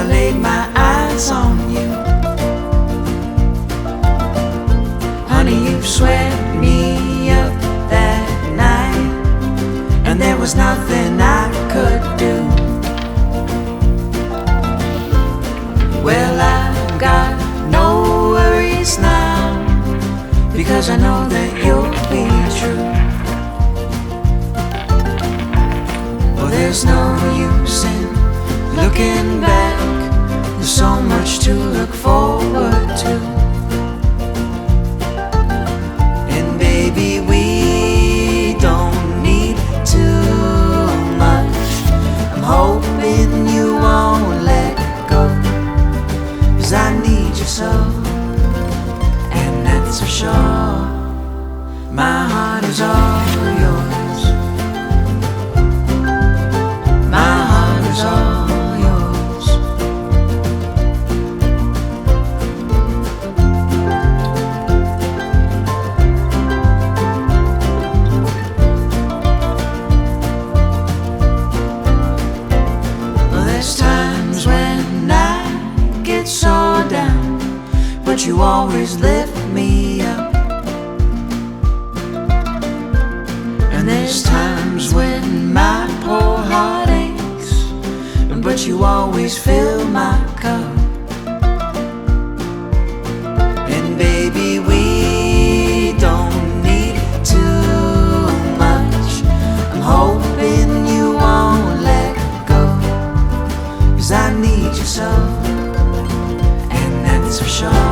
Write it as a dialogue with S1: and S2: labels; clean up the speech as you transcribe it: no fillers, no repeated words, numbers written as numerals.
S1: laid my eyes on you. Honey, you swept me up that night, and there was nothing I could do. Well, I've got no worries now, because I know that you'll be true. Well, there's no use in looking back, there's so much to look forward to. And baby, we don't need too much. I'm hoping you won't let go, 'cause I need you so, and that's for sure. My heart is all yours. My heart is all yours. Well, there's times when I get so down, but you always lift me up. And there's times when my poor heart aches, but you always fill my cup. And baby, we don't need too much. I'm hoping you won't let go, 'cause I need you so, and that's for sure.